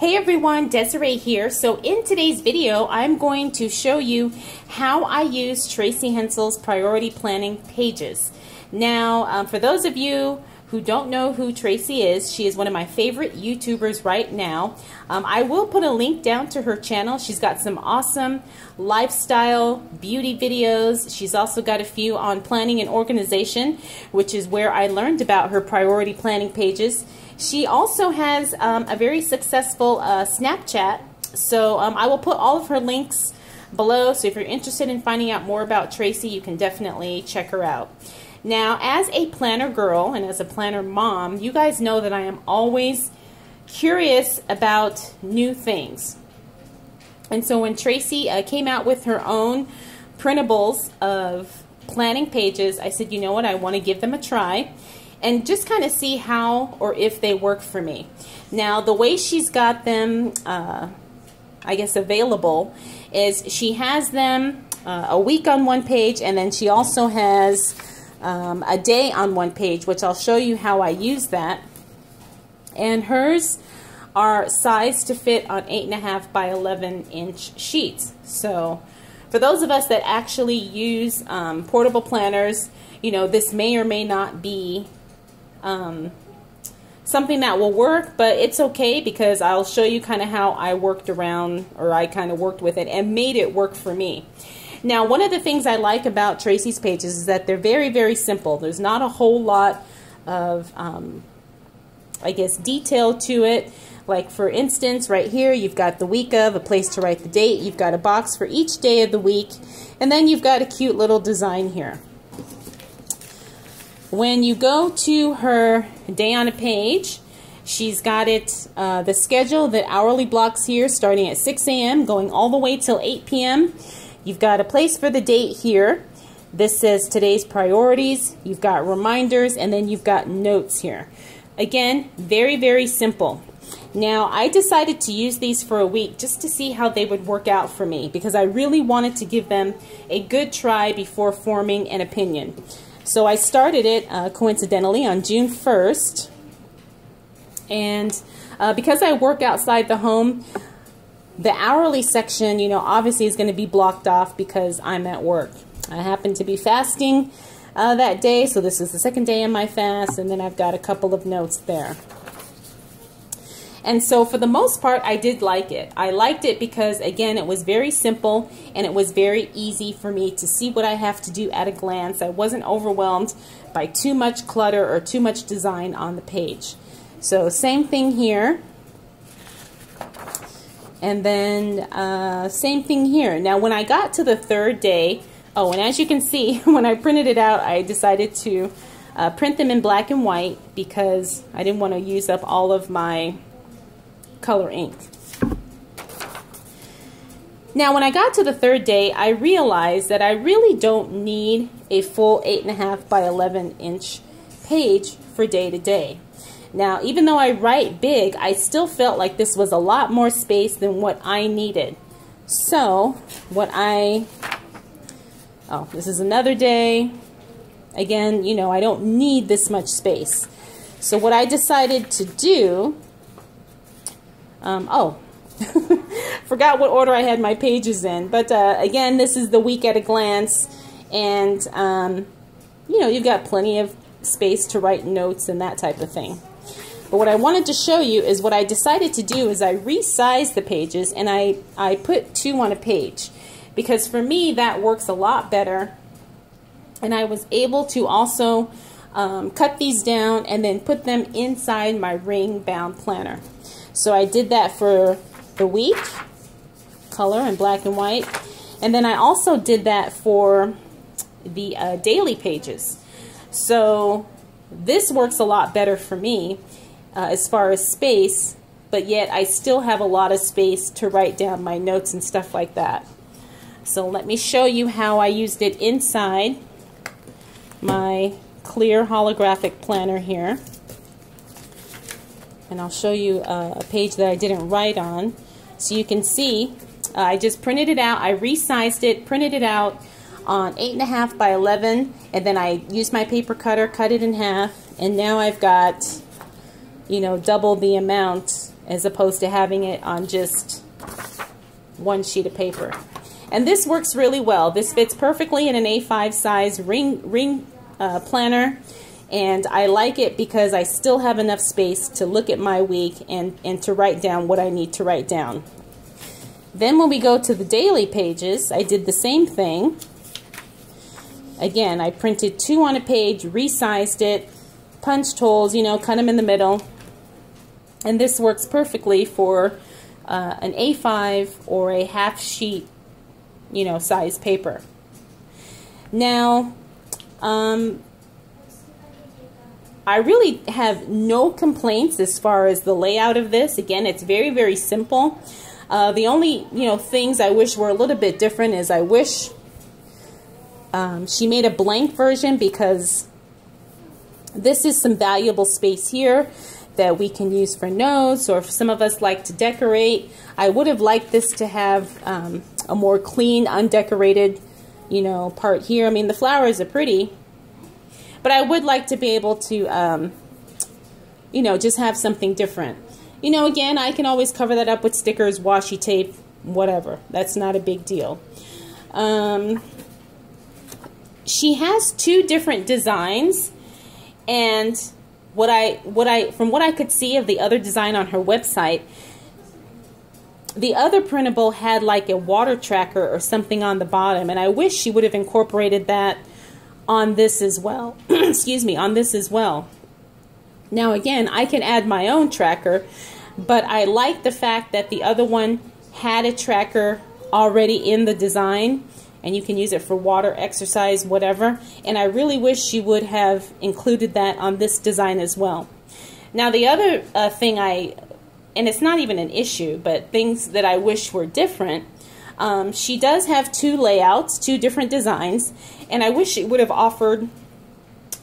Hey everyone, Desiree here. So in today's video, I'm going to show you how I use Tracy Hensel's priority planning pages. Now, for those of you who don't know who Tracy is, she is one of my favorite YouTubers right now. I will put a link down to her channel. She's got some awesome lifestyle beauty videos. She's also got a few on planning and organization, which is where I learned about her priority planning pages. She also has a very successful Snapchat, so I will put all of her links below, so if you're interested in finding out more about Tracy, you can definitely check her out. Now, as a planner girl and as a planner mom, you guys know that I am always curious about new things. And so when Tracy came out with her own printables of planning pages, I said, you know what, I want to give them a try and just kind of see how or if they work for me. Now, the way she's got them, I guess, available is she has them a week on one page, and then she also has a day on one page, which I'll show you how I use that. And hers are sized to fit on 8.5 by 11 inch sheets. So for those of us that actually use portable planners, you know, this may or may not be something that will work, but it's okay because I'll show you kind of how I worked around, or I kind of worked with it and made it work for me. Now, one of the things I like about Tracy's pages is that they're very, very simple. There's not a whole lot of, I guess, detail to it. Like, for instance, right here, you've got the week of, a place to write the date. You've got a box for each day of the week. And then you've got a cute little design here. When you go to her day on a page, she's got it, the schedule, the hourly blocks here, starting at 6 a.m., going all the way till 8 p.m. You've got a place for the date here. This says today's priorities. You've got reminders, and then you've got notes here. Again, very, very simple. Now, I decided to use these for a week just to see how they would work out for me, because I really wanted to give them a good try before forming an opinion. So I started it coincidentally on June 1st, and because I work outside the home, the hourly section, you know, obviously is going to be blocked off because I'm at work. I happen to be fasting that day, so this is the second day in my fast, and then I've got a couple of notes there. And so for the most part, I did like it. I liked it because, again, it was very simple and it was very easy for me to see what I have to do at a glance. I wasn't overwhelmed by too much clutter or too much design on the page. So same thing here. And then same thing here. Now, when I got to the third day, oh, and as you can see, when I printed it out, I decided to print them in black and white because I didn't want to use up all of my color ink. Now, when I got to the third day, I realized that I really don't need a full 8.5 by 11 inch page for day to day. Now, even though I write big, I still felt like this was a lot more space than what I needed. So, this is another day. Again, you know, I don't need this much space. So what I decided to do, forgot what order I had my pages in, but again, this is the week at a glance, and you know, you've got plenty of space to write notes and that type of thing. But what I wanted to show you is what I decided to do is I resized the pages, and I put 2 on a page, because for me that works a lot better, and I was able to also cut these down and then put them inside my ring bound planner. So I did that for the week, color and black and white, and then I also did that for the daily pages. So this works a lot better for me as far as space, but yet I still have a lot of space to write down my notes and stuff like that. So let me show you how I used it inside my clear holographic planner here. And I'll show you a page that I didn't write on. So you can see, I just printed it out, I resized it, printed it out on 8.5 by 11, and then I used my paper cutter, cut it in half, and now I've got, you know, double the amount as opposed to having it on just one sheet of paper. And this works really well. This fits perfectly in an A5 size ring planner, and I like it because I still have enough space to look at my week and to write down what I need to write down. Then when we go to the daily pages, I did the same thing. Again, I printed 2 on a page, resized it, punched holes, you know, cut them in the middle. And this works perfectly for an A5 or a half sheet, you know, size paper. Now, I really have no complaints as far as the layout of this. Again, it's very, very simple. The only, you know, things I wish were a little bit different is I wish she made a blank version, because this is some valuable space here that we can use for notes, or if some of us like to decorate. I would have liked this to have a more clean, undecorated, you know, part here. I mean, the flowers are pretty, but I would like to be able to, you know, just have something different. You know, again, I can always cover that up with stickers, washi tape, whatever. That's not a big deal. She has 2 different designs, and from what I could see of the other design on her website, the other printable had like a water tracker or something on the bottom, and I wish she would have incorporated that on this as well. Excuse me, on this as well. Now again, I can add my own tracker, but I like the fact that the other one had a tracker already in the design, and you can use it for water, exercise, whatever. And I really wish she would have included that on this design as well. Now the other thing and it's not even an issue, but things that I wish were different, she does have 2 layouts, 2 different designs, and I wish it would have offered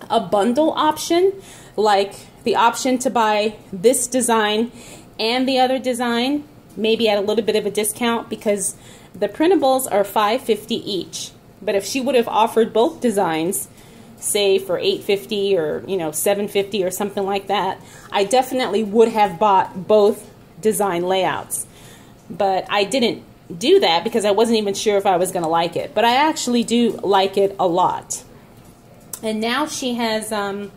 a bundle option, like the option to buy this design and the other design, maybe at a little bit of a discount, because the printables are $5.50 each. But if she would have offered both designs, say for $8.50 or, you know, $7.50 or something like that, I definitely would have bought both design layouts. But I didn't do that because I wasn't even sure if I was going to like it. But I actually do like it a lot. And now she has a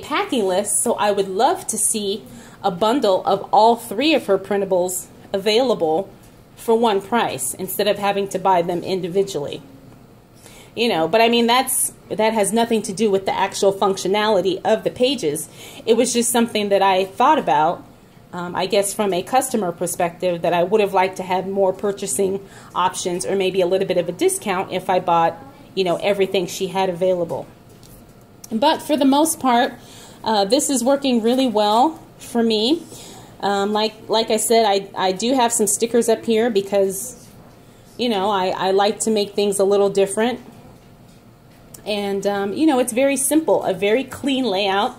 packing list, so I would love to see a bundle of all 3 of her printables available for one price instead of having to buy them individually. You know, but I mean, that has nothing to do with the actual functionality of the pages. It was just something that I thought about, I guess from a customer perspective, that I would have liked to have more purchasing options, or maybe a little bit of a discount if I bought, you know, everything she had available. But for the most part, this is working really well for me. Like I said, I do have some stickers up here because, you know, I like to make things a little different. And, you know, it's very simple, a very clean layout.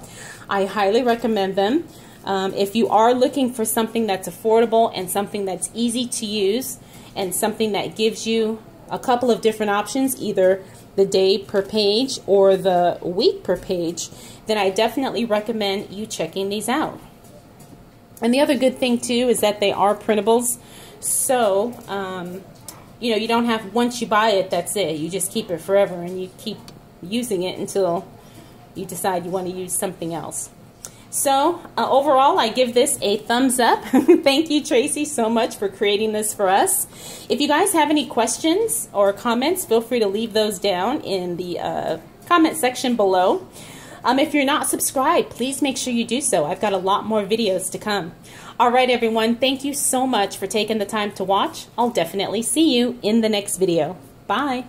I highly recommend them. If you are looking for something that's affordable and something that's easy to use and something that gives you a couple of different options, either the day per page or the week per page, then I definitely recommend you checking these out. And the other good thing too is that they are printables, so you know, you don't have, once you buy it, that's it. You just keep it forever, and you keep using it until you decide you want to use something else. So overall, I give this a thumbs up. Thank you, Tracy, so much for creating this for us. If you guys have any questions or comments, feel free to leave those down in the comment section below. If you're not subscribed, please make sure you do so. I've got a lot more videos to come. All right, everyone, thank you so much for taking the time to watch. I'll definitely see you in the next video. Bye.